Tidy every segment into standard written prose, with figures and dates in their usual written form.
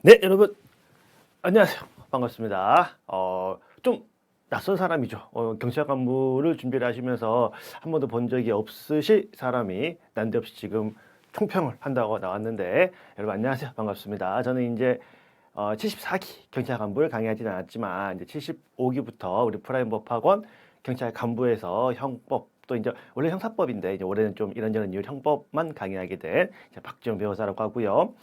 네, 여러분 안녕하세요. 반갑습니다. 좀 낯선 사람이죠. 경찰 간부를 준비를 하시면서 한 번도 본 적이 없으실 사람이 난데없이 지금 총평을 한다고 나왔는데, 여러분 안녕하세요. 반갑습니다. 저는 이제 74기 경찰 간부를 강의하지는 않았지만 이제 75기부터 우리 프라임 법학원 경찰 간부에서 형법, 또 이제 원래 형사법인데 이제 올해는 좀 이런저런 이유 형법만 강의하게 된 이제 박지원 변호사라고 하고요.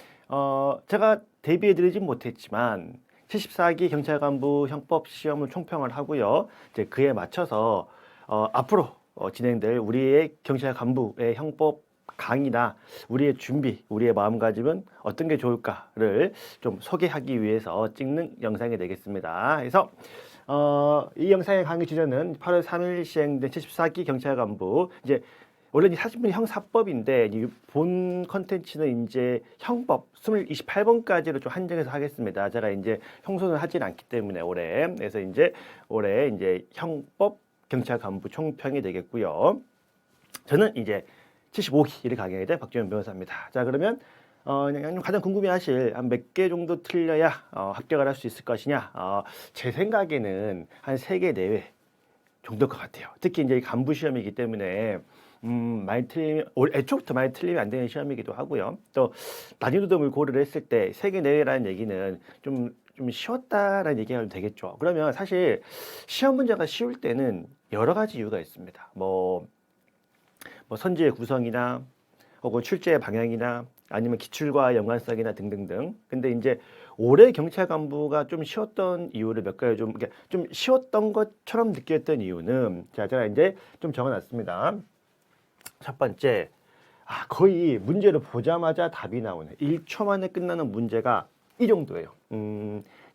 제가 데뷔해드리진 못했지만 74기 경찰 간부 형법 시험을 총평을 하고요. 이제 그에 맞춰서 앞으로 진행될 우리의 경찰 간부의 형법 강의나 우리의 준비, 우리의 마음가짐은 어떤 게 좋을까를 좀 소개하기 위해서 찍는 영상이 되겠습니다. 그래서 이 영상의 강의 주제는 8월 3일 시행된 74기 경찰 간부, 이제 원래 이 40분 형사법인데 본 컨텐츠는 이제 형법 28번까지로 좀 한정해서 하겠습니다. 제가 이제 형소는 하진 않기 때문에 올해, 그래서 이제 올해 이제 형법 경찰 간부 총평이 되겠고요. 저는 이제 75기를 강의하게 된 박지원 변호사입니다. 자, 그러면 가장 궁금해하실 한 몇 개 정도 틀려야 합격을 할 수 있을 것이냐? 제 생각에는 한 3개 내외 정도일 것 같아요. 특히 이제 간부 시험이기 때문에 많이 틀리면, 애초부터 많이 틀리면 안 되는 시험이기도 하고요. 또 난이도 등을 고려를 했을 때 3개 내외라는 얘기는 좀 쉬웠다라는 얘기가 되겠죠. 그러면 사실 시험 문제가 쉬울 때는 여러 가지 이유가 있습니다. 뭐 선지의 구성이나 혹은 출제의 방향이나 아니면 기출과 연관성이나 등등등. 근데 이제 올해 경찰 간부가 좀 쉬웠던 이유를 몇 가지 좀 쉬웠던 것처럼 느꼈던 이유는, 제가 이제 좀 적어놨습니다. 첫 번째, 거의 문제를 보자마자 답이 나오네. 1초 만에 끝나는 문제가 이 정도예요.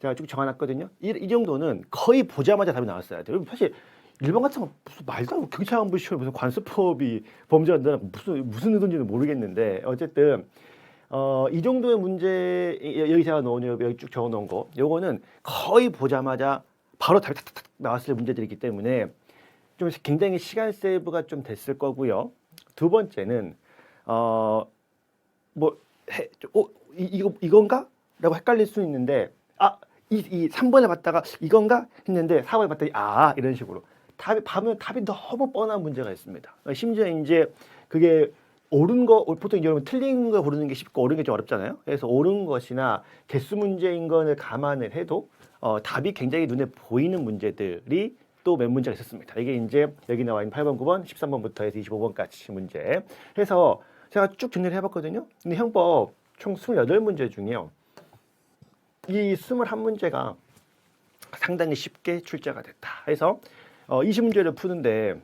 제가 쭉 적어놨거든요. 이 정도는 거의 보자마자 답이 나왔어야 돼요. 사실 일본 같은 거 무슨 말도 안 되고 경찰 간부 시험에 무슨 관습법이 범죄가 된다 무슨 의도인지는 모르겠는데, 어쨌든 이 정도의 문제, 여기 제가 여기 쭉 적어놓은 거, 요거는 거의 보자마자 바로 답이 탁탁탁 나왔을 문제들이기 때문에 좀 굉장히 시간 세이브가 좀 됐을 거고요. 두 번째는 이건가? 라고 헷갈릴 수 있는데, 이 3번을 봤다가 이건가? 했는데 4번을 봤더니 이런 식으로 답이 너무 뻔한 문제가 있습니다. 심지어 이제 그게 옳은 거, 보통 여러분 틀린 거 고르는 게 쉽고 옳은 게 좀 어렵잖아요. 그래서 옳은 것이나 개수 문제인 거를 감안을 해도 답이 굉장히 눈에 보이는 문제들이 또 몇 문제가 있었습니다. 이게 이제 여기 나와 있는 8번, 9번, 13번부터 해서 25번까지 문제. 해서 제가 쭉 정리를 해봤거든요. 근데 형법 총 28문제 중에요, 이 21문제가 상당히 쉽게 출제가 됐다. 해서 20문제를 푸는데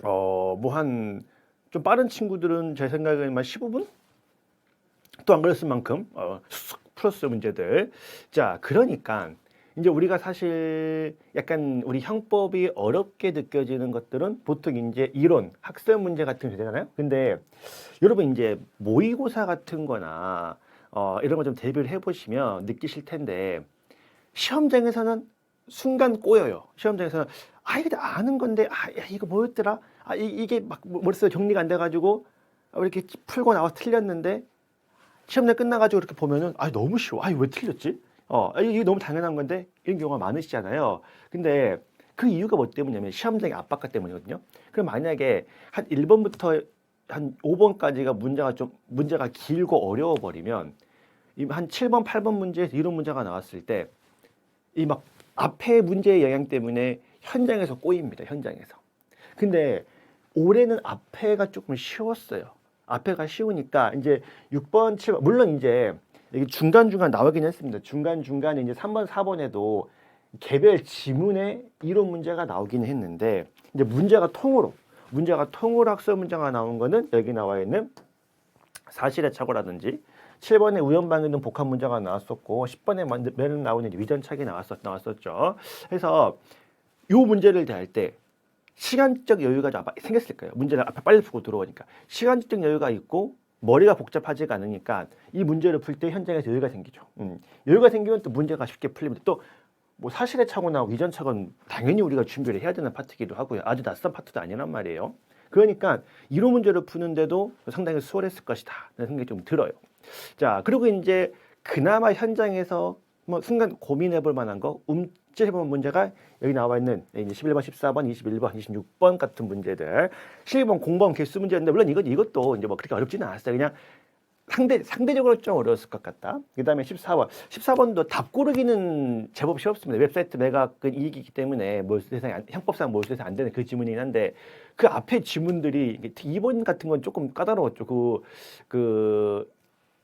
좀 빠른 친구들은 제 생각에는 15분? 또 안 걸렸을 만큼 쑥 풀었을 문제들. 자, 그러니까 이제 우리가 사실 약간 우리 형법이 어렵게 느껴지는 것들은 보통 이제 이론, 학습 문제 같은 게 되잖아요. 근데 여러분 이제 모의고사 같은 거나 이런 거 좀 대비를 해보시면 느끼실 텐데, 시험장에서는 순간 꼬여요. 시험장에서는 이거 아는 건데 이거 뭐였더라? 이게 막 머릿속에 정리가 안 돼가지고 이렇게 풀고 나와서 틀렸는데 시험장 끝나가지고 이렇게 보면은 너무 쉬워. 왜 틀렸지? 이게 너무 당연한 건데, 이런 경우가 많으시잖아요. 근데 그 이유가 뭐 때문이냐면 시험장의 압박감 때문이거든요. 그럼 만약에 한 1번부터 한 5번까지가 문제가 길고 어려워 버리면 한 7번, 8번 문제에서 이런 문제가 나왔을 때 이 막 앞에 문제의 영향 때문에 현장에서 꼬입니다. 현장에서. 근데 올해는 앞에가 조금 쉬웠어요. 앞에가 쉬우니까 이제 6번, 7번, 물론 이제 여기 중간중간 나오긴 했습니다. 중간중간에 이제 3번, 4번에도 개별 지문에 이론 문제가 나오긴 했는데, 이제 문제가 통으로 학습 문제가 나온 거는 여기 나와 있는 사실의 착오라든지, 7번에 우연방해 등 복합 문제가 나왔었고, 10번에 매는 나오는 위전착이 나왔었죠. 그래서 이 문제를 대할 때 시간적 여유가 좀 생겼을 거예요. 문제를 앞에 빨리 풀고 들어오니까 시간적 여유가 있고 머리가 복잡하지가 않으니까 이 문제를 풀 때 현장에서 여유가 생기죠. 여유가 생기면 또 문제가 쉽게 풀립니다. 또 뭐 사실의 착오나 위전착은 당연히 우리가 준비를 해야 되는 파트이기도 하고요. 아주 낯선 파트도 아니란 말이에요. 그러니까 이론 문제를 푸는데도 상당히 수월했을 것이다 라는 생각이 좀 들어요. 자, 그리고 이제 그나마 현장에서 뭐 순간 고민해볼 만한 거, 움찔해볼 문제가 여기 나와 있는 이제 11번, 14번, 21번, 26번 같은 문제들. 실기본 공범 개수 문제인데 물론 이것도 이제 뭐 그렇게 어렵지는 않았어요. 그냥 상대적으로 좀 어려웠을 것 같다. 그 다음에 14번. 14번도 답 고르기는 제법 쉬웠습니다. 웹사이트 매각은 이익이기 때문에 형법상 몰수 대상이 안 되는 그 지문이긴 한데 그 앞에 지문들이 2번 같은 건 조금 까다로웠죠. 그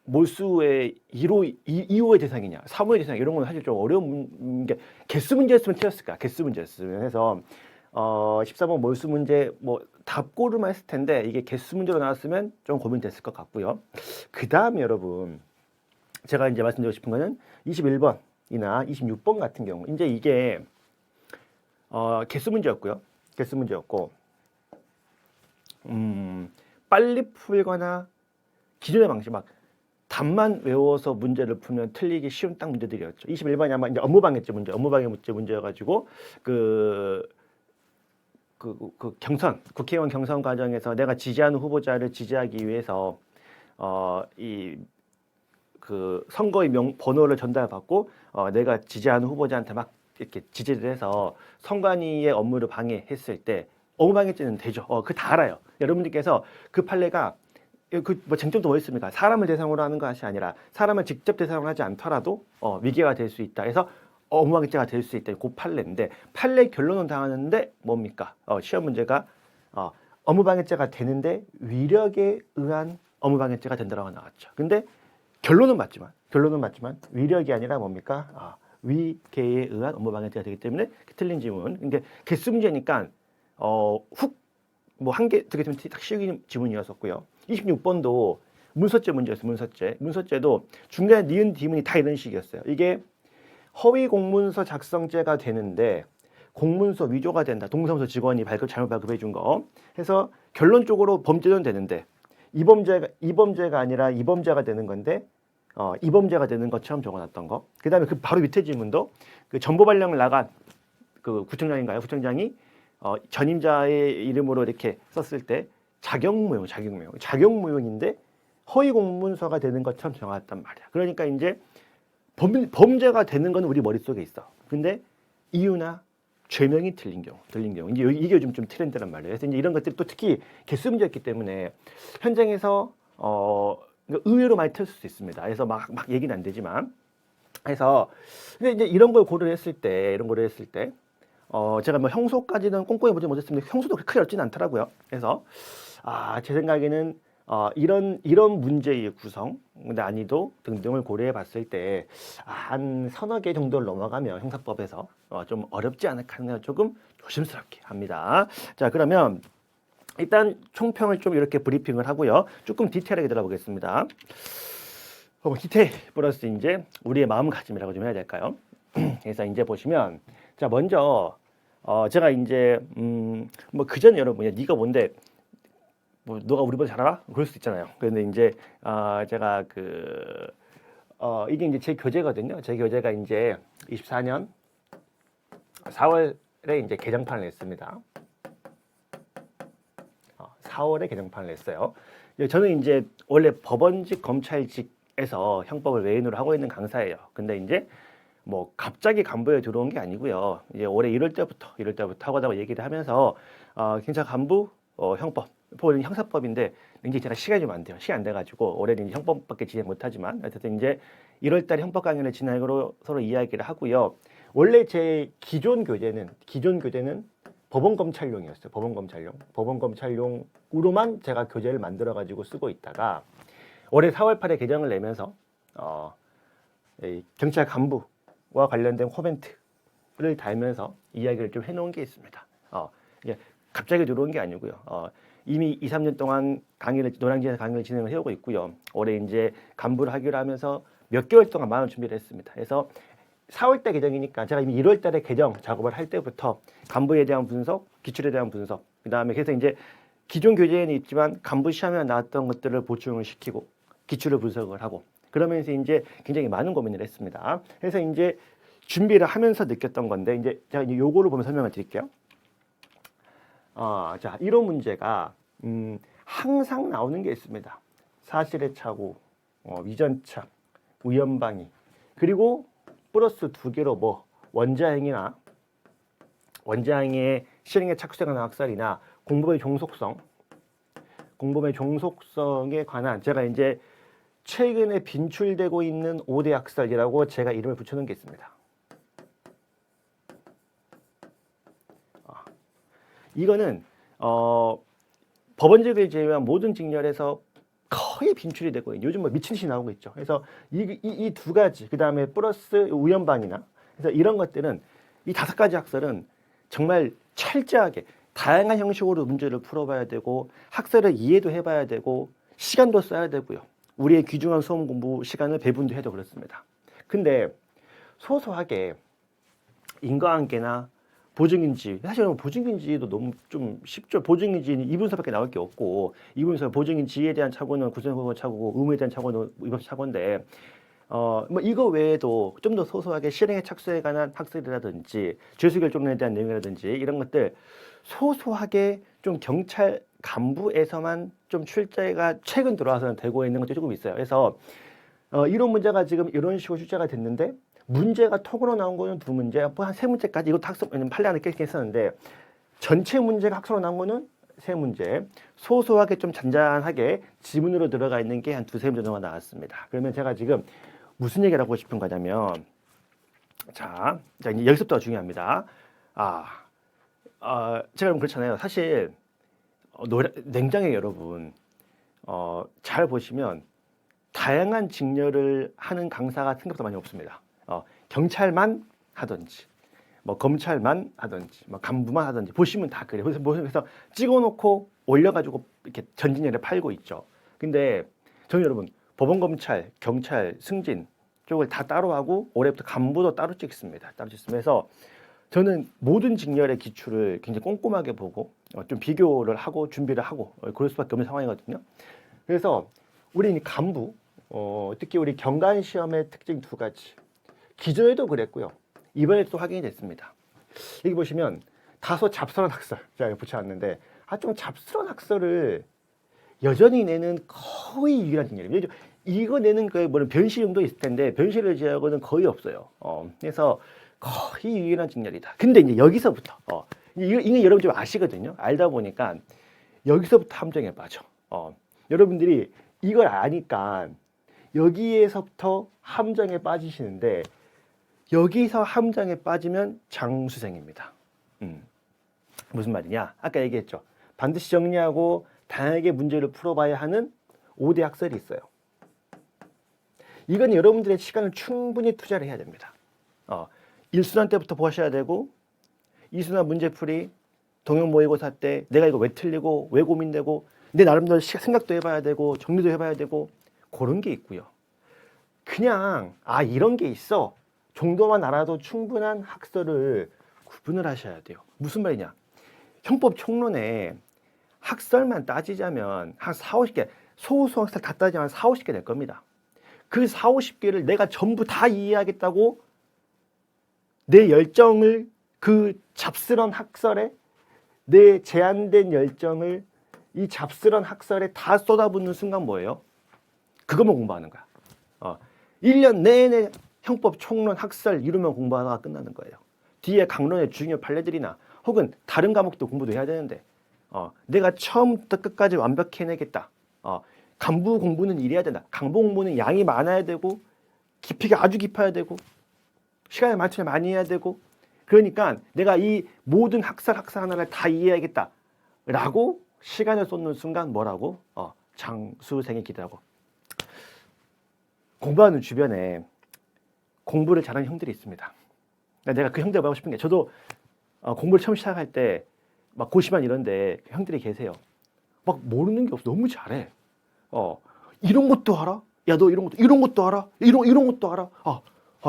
몰수의 2호의 대상이냐, 3호의 대상 이런 건 사실 좀 어려운 게 개수 문제였으면 틀렸을까? 개수 문제였으면 해서 14번 몰수 문제 뭐 답고르만 했을 텐데 이게 개수 문제로 나왔으면 좀 고민됐을 것 같고요. 그 다음에 여러분 제가 이제 말씀드리고 싶은 거는 21번이나 26번 같은 경우 이제 이게 개수 문제였고요. 개수 문제였고 빨리 풀거나 기존의 방식 막 답만 외워서 문제를 풀면 틀리기 쉬운 딱 문제들이었죠. 21번이 아마 이제 업무방해죄 문제여가지고 국회의원 경선 과정에서 내가 지지하는 후보자를 지지하기 위해서 선거의 번호를 전달받고 내가 지지하는 후보자한테 막 이렇게 지지를 해서 선관위의 업무를 방해했을 때 업무방해죄는 되죠. 그거 다 알아요. 여러분들께서 그 판례가 뭐 쟁점도 뭐 있습니까? 사람을 대상으로 하는 것이 아니라 사람을 직접 대상으로 하지 않더라도 위계가 될 수 있다. 해서 업무방해죄가 될 수 있다. 그 판례인데 판례 결론은 당하는데 뭡니까? 시험 문제가 업무방해죄가 되는데 위력에 의한 업무방해죄가 된다라고 나왔죠. 근데 결론은 맞지만 위력이 아니라 뭡니까? 위계에 의한 업무방해죄가 되기 때문에 틀린 지문. 근데 개수 문제니까 뭐 한 개, 두 개 좀 딱 쉬운 지문이었었고요. 26번도 문서죄 문제였어요. 문서죄도 중간에 니은 디문이 다 이런 식이었어요. 이게 허위 공문서 작성죄가 되는데 공문서 위조가 된다. 동사무소 직원이 잘못 발급해 준 거. 해서 결론적으로 범죄는 되는데 이 범죄가 아니라 이 범죄가 되는 건데 이 범죄가 되는 것처럼 적어놨던 거. 그다음에 그 바로 밑에 지문도 그 정보 발령을 나간 그 구청장이 전임자의 이름으로 이렇게 썼을 때 자격무용인데 허위 공문서가 되는 것처럼 정했단 말이야. 그러니까 이제 범죄가 되는 건 우리 머릿속에 있어. 근데 이유나 죄명이 틀린 경우. 이제 이게 요즘 좀 트렌드란 말이에요. 그래서 이제 이런 것들이 또 특히 개수 문제였기 때문에 현장에서 의외로 많이 틀 수 있습니다. 그래서 막 얘기는 안 되지만 해서 근데 이제 이런 걸 고려를 했을 때 제가 뭐 형소까지는 꼼꼼히 보지 못했습니다. 형소도 그렇게 크게 어렵지는 않더라고요. 그래서 제 생각에는 이런 문제의 구성, 난이도 등등을 고려해 봤을 때 한 서너 개 정도를 넘어가면 형사법에서 좀 어렵지 않을까 하는 조금 조심스럽게 합니다. 자, 그러면 일단 총평을 좀 이렇게 브리핑을 하고요. 조금 디테일하게 들어보겠습니다. 디테일 플러스 이제 우리의 마음가짐이라고 좀 해야 될까요? 그래서 이제 보시면 자 먼저 제가 이제 뭐 그전에 여러분 네가 뭔데 뭐 너가 우리보다 잘 알아? 그럴 수 있잖아요. 그런데 이제 제가 이게 이제 제 교재거든요. 제 교재가 이제 24년 4월에 이제 개정판을 냈습니다. 4월에 개정판을 냈어요. 저는 이제 원래 법원직 검찰직에서 형법을 메인으로 하고 있는 강사예요. 근데 이제 뭐 갑자기 간부에 들어온 게 아니고요. 이제 올해 1월 때부터 하고다가 얘기를 하면서 경찰 간부 형법, 법은 형사법인데 이제 제가 시간이 좀 안 돼요. 시간 안 돼가지고 올해는 이제 형법밖에 진행 못하지만 어쨌든 이제 1월달에 형법 강연을 진행으로 서로 이야기를 하고요. 원래 제 기존 교재는 법원검찰용이었어요. 법원검찰용으로만 제가 교재를 만들어가지고 쓰고 있다가 올해 4월 8일 개정을 내면서 경찰 간부와 관련된 코멘트를 달면서 이야기를 좀 해놓은 게 있습니다. 이게 갑자기 들어온 게 아니고요. 이미 2, 3년 동안 노량진에서 강의를 진행을 해오고 있고요. 올해 이제 간부를 하기로 하면서 몇 개월 동안 많은 준비를 했습니다. 그래서 4월달 개정이니까 제가 이미 1월달에 개정 작업을 할 때부터 간부에 대한 분석, 기출에 대한 분석, 그 다음에 그래서 이제 기존 교재에는 있지만 간부 시험에 나왔던 것들을 보충을 시키고 기출을 분석을 하고 그러면서 이제 굉장히 많은 고민을 했습니다. 그래서 이제 준비를 하면서 느꼈던 건데 이제 제가 이제 요거를 보면 설명을 드릴게요. 자, 이런 문제가 항상 나오는 게 있습니다. 사실의 착오, 위전착, 우연방위, 그리고 플러스 두 개로 뭐 원자행위나 원자행위의 실행에 착수하는 학설이나 공범의 종속성에 관한 제가 이제 최근에 빈출되고 있는 5대 학설이라고 제가 이름을 붙여놓은 게 있습니다. 이거는 법원직을 제외한 모든 직렬에서 거의 빈출이 되고 있는, 요즘 뭐 미친 듯이 나오고 있죠. 그래서 이 두 가지, 그 다음에 플러스 우연방이나, 그래서 이런 것들은, 이 5가지 학설은 정말 철저하게 다양한 형식으로 문제를 풀어봐야 되고, 학설을 이해도 해봐야 되고, 시간도 써야 되고요. 우리의 귀중한 수험 공부 시간을 배분도 해도 그렇습니다. 근데 소소하게 인과관계나 보증인지, 사실은 보증인지도 너무 좀 쉽죠. 보증인지는 이분서밖에 나올 게 없고, 이분서 보증인지에 대한 착오는 구성호흡 착오고, 의무에 대한 착오는 위법 착오인데, 뭐 이거 외에도 좀 더 소소하게 실행에 착수에 관한 학설이라든지 죄수결정론에 대한 내용이라든지 이런 것들 소소하게 좀 경찰 간부에서만 좀 출제가 최근 들어와서는 되고 있는 것도 조금 있어요. 그래서 이런 문제가 지금 이런 식으로 출제가 됐는데, 문제가 톡으로 나온 거는 2문제, 한 3문제까지, 이것도 학습, 판례 안에 껴있긴 했었는데, 전체 문제가 학습으로 나온 거는 3문제, 소소하게 좀 잔잔하게 지문으로 들어가 있는 게 한 2-3문제 정도 나왔습니다. 그러면 제가 지금 무슨 얘기를 하고 싶은 거냐면, 자 이제 여기서부터가 중요합니다. 제가 그렇잖아요. 사실 냉정히 여러분, 잘 보시면 다양한 직렬을 하는 강사가 생각보다 많이 없습니다. 경찰만 하든지, 뭐 검찰만 하든지, 뭐 간부만 하든지 보시면 다 그래요. 그래서 찍어놓고 올려가지고 이렇게 전진예를 팔고 있죠. 근데 저는 여러분, 법원, 검찰, 경찰, 승진 쪽을 다 따로 하고 올해부터 간부도 따로 찍습니다. 따로 찍습니다. 저는 모든 직렬의 기출을 굉장히 꼼꼼하게 보고 좀 비교를 하고 준비를 하고 그럴 수밖에 없는 상황이거든요. 그래서 우리 간부, 특히 우리 경관 시험의 특징 2가지. 기존에도 그랬고요. 이번에도 또 확인이 됐습니다. 여기 보시면 다소 잡스러운 학설 제가 붙여놨는데, 좀 잡스러운 학설을 여전히 내는 거의 유일한 직렬이에요. 이거 내는 거에 뭐는 변실용도 있을 텐데 변실을 제외하고는 거의 없어요. 그래서 거의 유일한 직렬이다. 근데 이제 여기서부터 이게 여러분 좀 아시거든요. 알다 보니까 여기서부터 함정에 빠져. 여러분들이 이걸 아니까 여기에서부터 함정에 빠지시는데, 여기서 함정에 빠지면 장수생입니다. 무슨 말이냐? 아까 얘기했죠. 반드시 정리하고 다양하게 문제를 풀어봐야 하는 5대 학설이 있어요. 이건 여러분들의 시간을 충분히 투자를 해야 됩니다. 1순환 때부터 보셔야 되고, 2순환 문제풀이, 동영 모의고사 때 내가 이거 왜 틀리고 왜 고민되고 내 나름대로 생각도 해봐야 되고 정리도 해봐야 되고 그런 게 있고요. 그냥 이런 게 있어 정도만 알아도 충분한 학설을 구분을 하셔야 돼요. 무슨 말이냐? 형법 총론에 학설만 따지자면 한 4-50개, 소소한 학설 다 따지면 4-50개 될 겁니다. 그 4-50개를 내가 전부 다 이해하겠다고 내 열정을 그 잡스런 학설에, 내 제한된 열정을 이 잡스런 학설에 다 쏟아붓는 순간 뭐예요? 그것만 공부하는 거야. 1년 내내 형법 총론 학설 이루면 공부하다가 끝나는 거예요. 뒤에 강론의 중요 판례들이나 혹은 다른 과목도 공부도 해야 되는데 내가 처음부터 끝까지 완벽히 해내겠다. 간부 공부는 이래야 된다. 간부 공부는 양이 많아야 되고 깊이가 아주 깊어야 되고 시간을 많이 해야 되고, 그러니까 내가 이 모든 학설 하나를 다 이해해야겠다 라고 시간을 쏟는 순간 뭐라고? 장수생의 길이라고. 공부하는 주변에 공부를 잘하는 형들이 있습니다. 내가 그 형들 보고 싶은 게, 저도 공부를 처음 시작할 때 막 고시반 이런데 형들이 계세요. 막 모르는 게 없어. 너무 잘해. 이런 것도 알아? 야, 너 이런 것도 알아? 이런 것도 알아?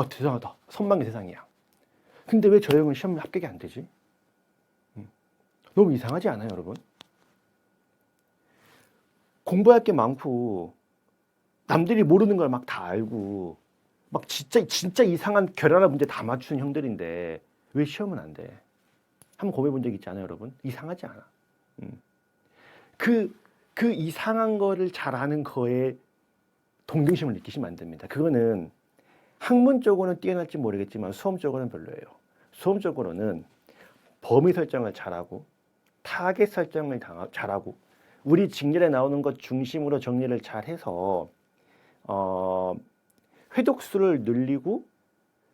대단하다. 선망의 세상이야. 근데 왜 저 형은 시험 합격이 안 되지? 너무 이상하지 않아요, 여러분? 공부할 게 많고 남들이 모르는 걸 막 다 알고 막 진짜 이상한 결연한 문제 다 맞추는 형들인데 왜 시험은 안 돼? 한번 고민해 본 적 있지 않아요, 여러분? 이상하지 않아. 그 이상한 거를 잘하는 거에 동경심을 느끼시면 안 됩니다. 그거는 학문적으로는 뛰어날지 모르겠지만 수험적으로는 별로예요. 수험적으로는 범위 설정을 잘하고 타겟 설정을 잘하고 우리 직렬에 나오는 것 중심으로 정리를 잘해서 회독수를 늘리고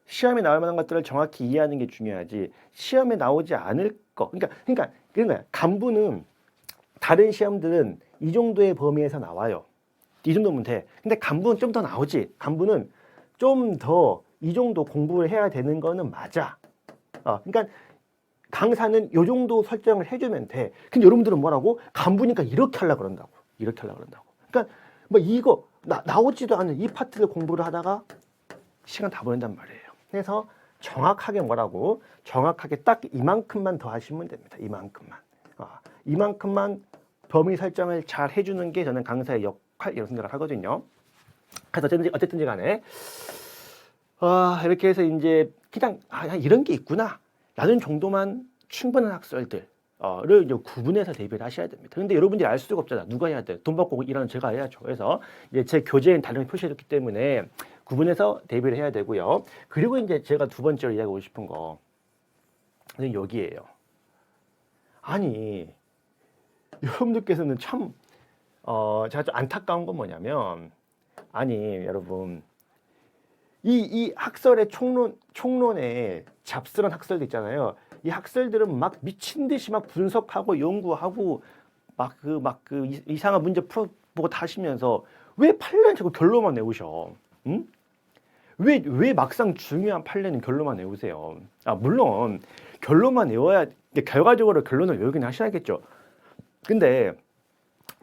시험에 나올 만한 것들을 정확히 이해하는 게 중요하지 시험에 나오지 않을 거 그러니까 그런 거야. 간부는 다른 시험들은 이 정도의 범위에서 나와요. 이 정도면 돼. 근데 간부는 좀 더 나오지. 간부는 좀 더 이 정도 공부를 해야 되는 거는 맞아. 그러니까 강사는 요 정도 설정을 해주면 돼. 근데 여러분들은 뭐라고? 간부니까 이렇게 하려고 그런다고. 이렇게 하려고 그런다고. 그러니까 뭐 이거 나오지도 않는 이 파트를 공부를 하다가 시간 다 보낸단 말이에요. 그래서 정확하게 뭐라고? 정확하게 딱 이만큼만 더 하시면 됩니다. 이만큼만. 이만큼만 범위 설정을 잘 해주는 게 저는 강사의 역할 이런 생각을 하거든요. 그래서 어쨌든지 간에 이렇게 해서 이제 그냥 이런 게 있구나 라는 정도만 충분한 학설들을 이제 구분해서 대비를 하셔야 됩니다. 근데 여러분들이 알 수가 없잖아. 누가 해야 돼? 돈 받고 일하는 제가 해야죠. 그래서 이제 제 교재엔 다른 표시해줬기 때문에 구분해서 대비를 해야 되고요. 그리고 이제 제가 두 번째로 이야기하고 싶은 거 여기에요. 아니 여러분들께서는 참 제가 좀 안타까운 건 뭐냐면 아니 여러분 이 학설의 총론에 잡스런 학설도 있잖아요. 이 학설들은 막 미친 듯이 막 분석하고 연구하고 이상한 문제 풀어보고 다 하시면서 왜 판례는 자꾸 결론만 내오셔? 응? 왜 막상 중요한 판례는 결론만 내오세요? 물론 결론만 내워야 결과적으로 결론을 외우긴 하셔야겠죠. 근데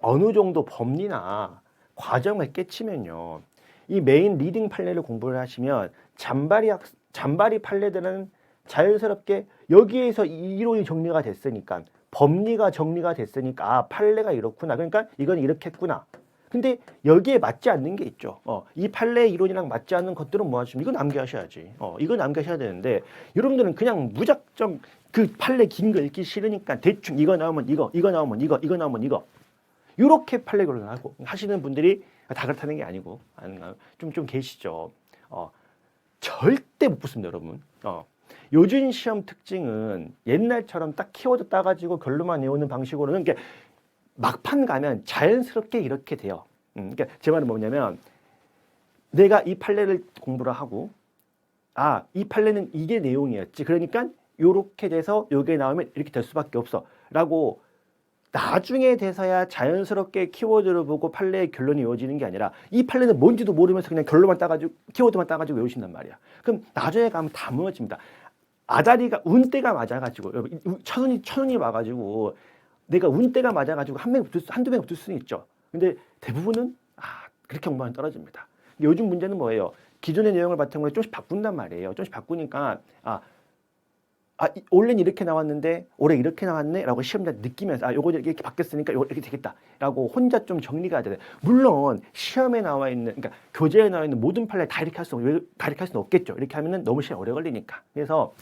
어느 정도 법리나 과정을 깨치면요. 이 메인 리딩 판례를 공부를 하시면 잔바리 판례들은 자연스럽게 여기에서 이론이 정리가 됐으니까 법리가 정리가 됐으니까 판례가 이렇구나. 그러니까 이건 이렇게 했구나. 근데 여기에 맞지 않는 게 있죠. 이 판례 이론이랑 맞지 않는 것들은 뭐 하시면 이거 남겨하셔야지. 이거 남겨하셔야 되는데 여러분들은 그냥 무작정 그 판례 긴 거 읽기 싫으니까 대충 이거 나오면 이거 나오면 이거 나오면 이거 이렇게 판례 결론을 하고 하시는 분들이 다 그렇다는 게 아니고 좀 계시죠. 절대 못 붙습니다, 여러분. 요즘 시험 특징은 옛날처럼 딱 키워드 따가지고 결론만 외우는 방식으로는 이게 막판 가면 자연스럽게 이렇게 돼요. 그러니까 제 말은 뭐냐면 내가 이 판례를 공부를 하고 이 판례는 이게 내용이었지. 그러니까 요렇게 돼서 요게 나오면 이렇게 될 수밖에 없어. 라고 나중에 돼서야 자연스럽게 키워드를 보고 판례의 결론이 이어지는 게 아니라 이 판례는 뭔지도 모르면서 그냥 결론만 따가지고 키워드만 따가지고 외우신단 말이야. 그럼 나중에 가면 다 무너집니다. 아다리가 운때가 맞아가지고 천운이 와가지고 내가 운때가 맞아가지고 한두 명이 붙을 수는 있죠. 근데 대부분은 그렇게 공부하면 떨어집니다. 요즘 문제는 뭐예요? 기존의 내용을 바탕으로 조금씩 바꾼단 말이에요. 조금씩 바꾸니까 원래는 이렇게 나왔는데 올해 이렇게 나왔네 라고 시험자 느끼면서 요거 이렇게 바뀌었으니까 요거 이렇게 되겠다 라고 혼자 좀 정리가 돼요. 물론 시험에 나와 있는 그러니까 교재에 나와 있는 모든 판례 다 이렇게 할 수는 없겠죠. 이렇게 하면은 너무 시간 오래 걸리니까. 그래서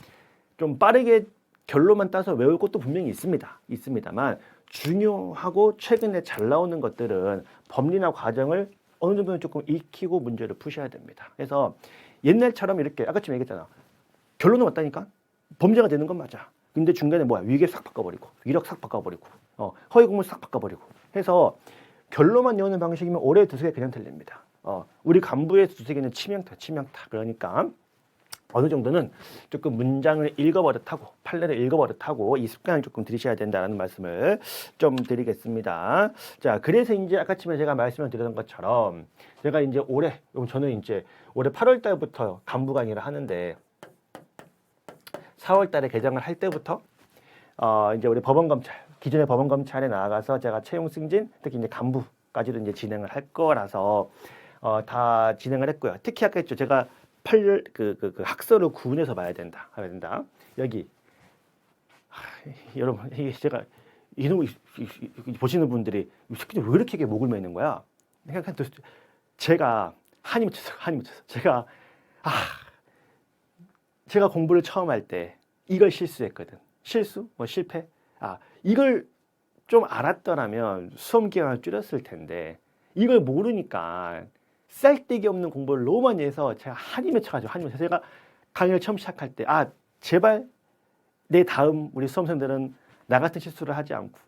좀 빠르게 결론만 따서 외울 것도 분명히 있습니다만 중요하고 최근에 잘 나오는 것들은 법리나 과정을 어느 정도는 조금 익히고 문제를 푸셔야 됩니다. 그래서 옛날처럼 이렇게 아까쯤 얘기했잖아. 결론은 왔다니까 범죄가 되는 건 맞아. 근데 중간에 위계 싹 바꿔버리고 위력 싹 바꿔버리고 허위 공문 싹 바꿔버리고 해서 결론만 내오는 방식이면 올해 두세 개 그냥 틀립니다. 우리 간부의 두세 개는 치명타. 그러니까 어느 정도는 조금 문장을 읽어버릇하고 판례를 읽어버릇하고 이 습관을 조금 들이셔야 된다는 말씀을 좀 드리겠습니다. 자, 그래서 이제 아까쯤에 제가 말씀을 드렸던 것처럼 제가 이제 저는 이제 올해 8월 달부터 간부 강의를 하는데 4월 달에 개장을 할 때부터 이제 우리 기존의 법원검찰에 나아가서 제가 채용 승진, 특히 이제 간부까지도 이제 진행을 할 거라서 다 진행을 했고요. 특히 아까 했죠. 제가 그 학설을 구분해서 봐야 된다. 여기 여러분 이게 제가 이놈 보시는 분들이 이 새끼들 왜 이렇게 목을 매는 거야? 그러니까 제가 한이 묻혔어. 제가 공부를 처음 할 때 이걸 실수했거든. 실패. 이걸 좀 알았더라면 수험 기간을 줄였을 텐데 이걸 모르니까 쌀데기 없는 공부를 너무 많이 해서 제가 한이 맺혀가지고 한이 맺혀서 제가 강의를 처음 시작할 때 제발 내 다음 우리 수험생들은 나 같은 실수를 하지 않고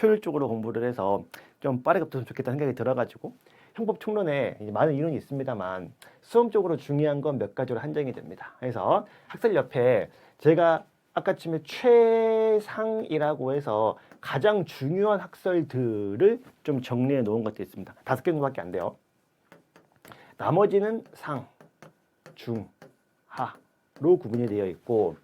효율적으로 공부를 해서 좀 빠르게 붙었으면 좋겠다는 생각이 들어가지고 형법 총론에 많은 이론이 있습니다만 수험적으로 중요한 건 몇 가지로 한정이 됩니다. 그래서 학생 옆에 제가 아까쯤에 최상이라고 해서 가장 중요한 학설들을 좀 정리해 놓은 것도 있습니다. 5개 정도밖에 안 돼요. 나머지는 상, 중, 하로 구분이 되어 있고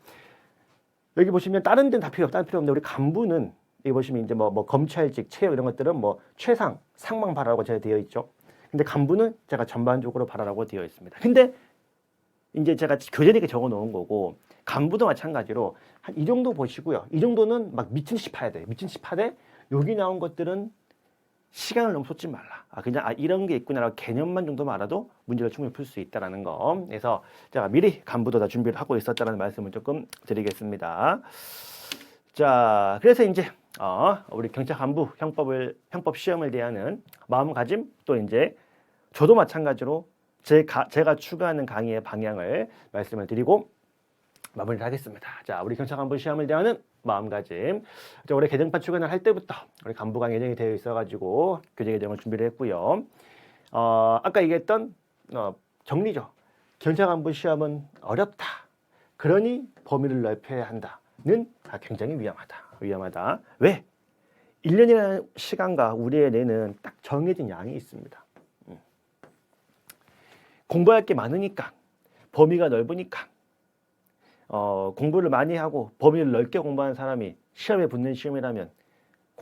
여기 보시면 다른 데는 다 필요 없는데 우리 간부는 여기 보시면 이제 뭐 검찰직, 체육 이런 것들은 뭐 최상, 상만 바라라고 제가 되어 있죠. 근데 간부는 제가 전반적으로 바라라고 되어 있습니다. 근데 이제 제가 교재니까 적어 놓은 거고 간부도 마찬가지로 한 이 정도 보시고요. 이 정도는 막 미친 듯이 파야 돼요. 미친 듯이 파되 여기 나온 것들은 시간을 너무 쏟지 말라. 그냥 이런 게 있구나라고 개념만 정도만 알아도 문제를 충분히 풀 수 있다라는 거. 그래서 제가 미리 간부도 다 준비를 하고 있었다는 말씀을 조금 드리겠습니다. 자, 그래서 이제 우리 경찰 간부 형법 시험을 대하는 마음가짐 또 이제 저도 마찬가지로 제가 추구하는 강의의 방향을 말씀을 드리고 마무리를 하겠습니다. 자, 우리 경찰 간부 시험을 대하는 마음가짐. 올해 개정판 출간을 할 때부터 우리 간부강 예정이 되어 있어가지고 교재 개정을 준비를 했고요. 아까 얘기했던 정리죠. 경찰 간부 시험은 어렵다. 그러니 범위를 넓혀야 한다는 굉장히 위험하다. 왜? 1년이라는 시간과 우리의 뇌는 딱 정해진 양이 있습니다. 공부할 게 많으니까, 범위가 넓으니까, 공부를 많이 하고 범위를 넓게 공부하는 사람이 시험에 붙는 시험이라면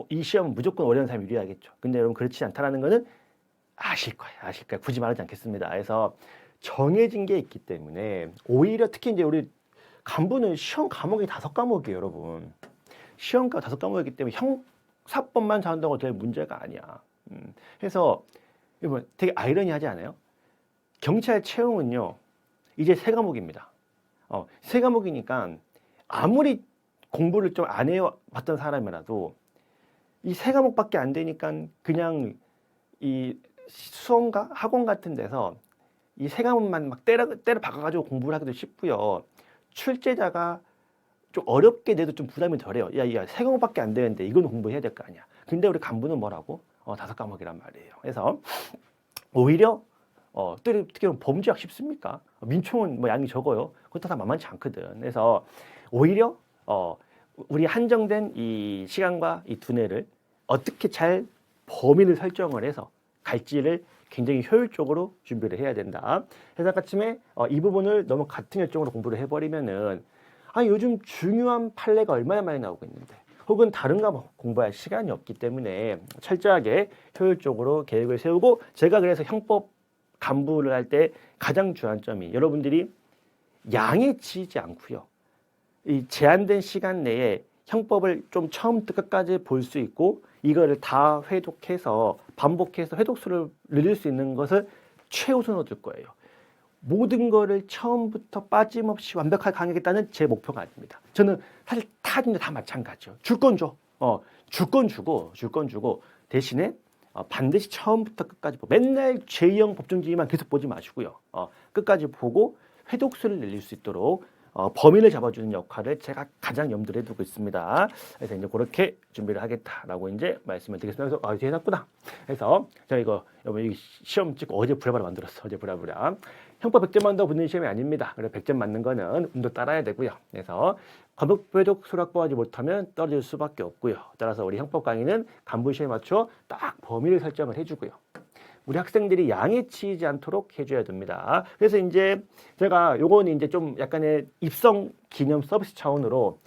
이 시험은 무조건 어려운 사람이 유리하겠죠. 근데 여러분 그렇지 않다는 거는 아실 거예요. 굳이 말하지 않겠습니다. 그래서 정해진 게 있기 때문에 오히려 특히 이제 우리 간부는 시험 과목이 5과목이에요, 여러분. 시험과 5과목이기 때문에 형사법만 잘한다고 될 문제가 아니야. 그래서 여러분 되게 아이러니하지 않아요? 경찰 채용은요 이제 3과목입니다. 3과목이니까 아무리 공부를 좀 안 해봤던 사람이라도 이 3과목밖에 안 되니까 그냥 이 수험가 학원 같은 데서 이 3과목만 막 때려 박아가지고 공부를 하기도 쉽고요. 출제자가 좀 어렵게 내도 좀 부담이 덜해요. 야, 3과목밖에 안 되는데 이건 공부해야 될 거 아니야. 근데 우리 간부는 뭐라고? 5과목이란 말이에요. 그래서 오히려 어떻게 보면 범죄학 쉽습니까? 민총은 뭐 양이 적어요. 그것도 다 만만치 않거든. 그래서 오히려 우리 한정된 이 시간과 이 두뇌를 어떻게 잘 범위를 설정을 해서 갈지를 굉장히 효율적으로 준비를 해야 된다. 그래서 아까쯤에 이 부분을 너무 같은 열정으로 공부를 해버리면은 요즘 중요한 판례가 얼마나 많이 나오고 있는데 혹은 다른 과목 공부할 시간이 없기 때문에 철저하게 효율적으로 계획을 세우고 제가 그래서 형법 간부를 할 때 가장 중요한 점이 여러분들이 양에 치이지 않고요. 이 제한된 시간 내에 형법을 좀 처음부터 끝까지 볼 수 있고 이거를 다 회독해서 반복해서 회독수를 늘릴 수 있는 것을 최우선으로 둘 거예요. 모든 거를 처음부터 빠짐없이 완벽하게 강의하겠다는 제 목표가 아닙니다. 저는 사실 다 마찬가지죠. 줄 건 줘. 줄 건 주고 대신에 반드시 처음부터 끝까지 보고 맨날 제2형 법정지만 계속 보지 마시고요. 끝까지 보고 회독수를 늘릴 수 있도록 범위를 잡아주는 역할을 제가 가장 염두에 두고 있습니다. 그래서 이제 그렇게 준비를 하겠다라고 이제 말씀을 드리겠습니다. 그래서 이제 해놨구나. 그래서 제가 이거 여러분 시험 찍고 어제 부랴부랴 만들었어. 어제 부랴부랴. 형법 100점만 더 붙는 시험이 아닙니다. 그래서 100점 맞는 거는 운도 따라야 되고요. 그래서 과목 회독수를 확보하지 못하면 떨어질 수밖에 없고요. 따라서 우리 형법 강의는 간부 시험에 맞춰 딱 범위를 설정을 해주고요. 우리 학생들이 양에 치이지 않도록 해줘야 됩니다. 그래서 이제 제가 요거는 이제 좀 약간의 입성 기념 서비스 차원으로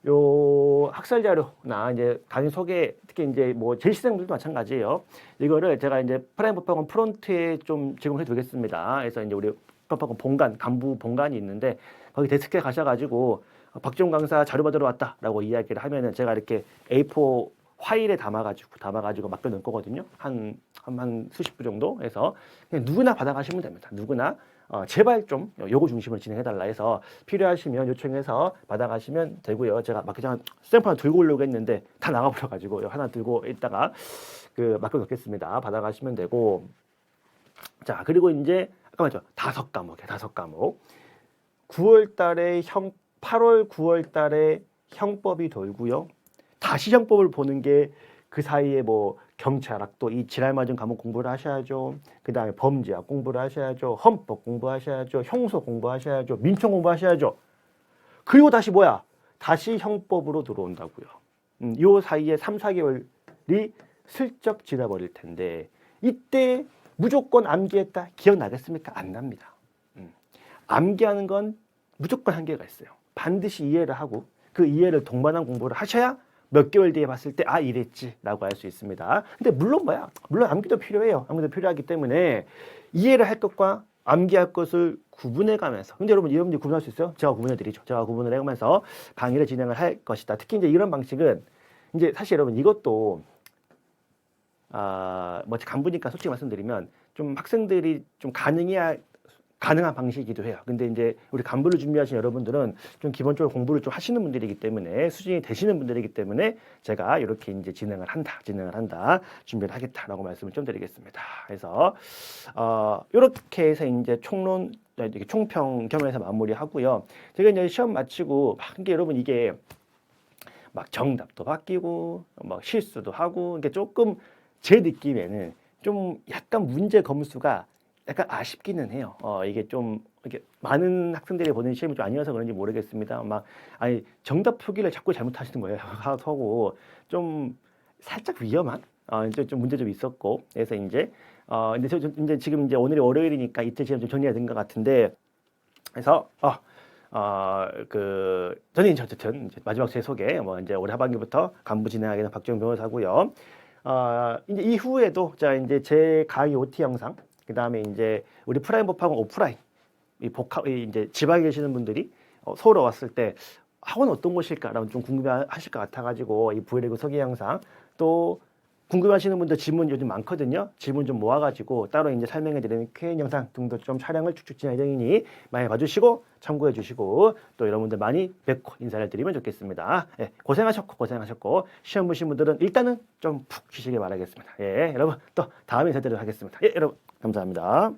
요 학설 자료나 이제 강의 소개 특히 이제 뭐 제시생들도 마찬가지예요. 이거를 제가 이제 프라임 법학원 프론트에 좀 제공해 두겠습니다. 그래서 이제 우리 법학원 본관 간부 본관이 있는데 거기 데스크에 가셔가지고 박지용 강사 자료 받으러 왔다라고 이야기를 하면은 제가 이렇게 A4 파일에 담아가지고 맡겨놓을 거거든요. 한 수십 부 정도 해서 그냥 누구나 받아가시면 됩니다. 누구나 제발 좀 요거 중심으로 진행해달라 해서 필요하시면 요청해서 받아가시면 되고요. 제가 맡기장 샘플 하나 들고 오려고 했는데 다 나가버려가지고 하나 들고 있다가 맡겨놓겠습니다. 받아가시면 되고 자, 그리고 이제 아까 말했죠. 5과목이에요. 5과목. 9월 달에 8월 9월 달에 형법이 돌고요. 다시 형법을 보는 게 그 사이에 뭐 경찰학도 이 지랄 맞은 과목 공부를 하셔야죠. 그다음에 범죄학 공부를 하셔야죠. 헌법 공부하셔야죠. 형소 공부하셔야죠. 민청 공부하셔야죠. 그리고 다시 뭐야? 다시 형법으로 들어온다고요. 요 사이에 3, 4개월이 슬쩍 지나버릴 텐데 이때 무조건 암기했다 기억나겠습니까? 안 납니다. 암기하는 건 무조건 한계가 있어요. 반드시 이해를 하고 그 이해를 동반한 공부를 하셔야 몇 개월 뒤에 봤을 때 아 이랬지라고 할 수 있습니다. 근데 물론 물론 암기도 필요해요. 암기도 필요하기 때문에 이해를 할 것과 암기할 것을 구분해 가면서 근데 여러분들이 구분할 수 있어요? 제가 구분해 드리죠. 제가 구분을 해 가면서 강의를 진행을 할 것이다. 특히 이제 이런 방식은 이제 사실 여러분 이것도 뭐 간부니까 솔직히 말씀드리면 좀 학생들이 좀 가능한 방식이기도 해요. 근데 이제 우리 간부를 준비하신 여러분들은 좀 기본적으로 공부를 좀 하시는 분들이기 때문에 수준이 되시는 분들이기 때문에 제가 이렇게 이제 진행을 한다, 준비를 하겠다라고 말씀을 좀 드리겠습니다. 그래서 이렇게 해서 이제 총평 겸해서 마무리하고요. 제가 이제 시험 마치고 이게 여러분 이게 막 정답도 바뀌고 막 실수도 하고 이게 조금 제 느낌에는 좀 약간 문제 검수가 약간 아쉽기는 해요. 이게 좀 이렇게 많은 학생들이 보는 시험이 좀 아니어서 그런지 모르겠습니다. 아니 정답 표기를 자꾸 잘못하시는 거예요. 하고 좀 살짝 위험한 이제 좀 문제 좀 있었고 그래서 이제 이제 지금 이제 오늘이 월요일이니까 이틀 시험 좀 정리가 된 것 같은데 그래서 저는 이제 어쨌든 이제 마지막 제 소개 이제 올해 하반기부터 간부 진행하게 된 박정현 변호사고요. 이제 이후에도 자 이제 제 강의 OT 영상 그다음에 이제 우리 프라임 법학원 오프라인 이제 지방에 계시는 분들이 서울에 왔을 때 학원 어떤 곳일까라고 좀 궁금해하실 것 같아가지고 이 브이로그 소개 영상 또 궁금하시는 분들 질문 요즘 많거든요. 질문 좀 모아가지고 따로 이제 설명해드리는 Q&A 영상 등도 좀 촬영을 쭉쭉 진행 예정이니 많이 봐주시고 참고해주시고 또 여러분들 많이 뵙고 인사를 드리면 좋겠습니다. 예, 고생하셨고 시험 보신 분들은 일단은 좀 푹 쉬시길 바라겠습니다. 예, 여러분 또 다음에 인사드리도록 하겠습니다. 예, 여러분 감사합니다.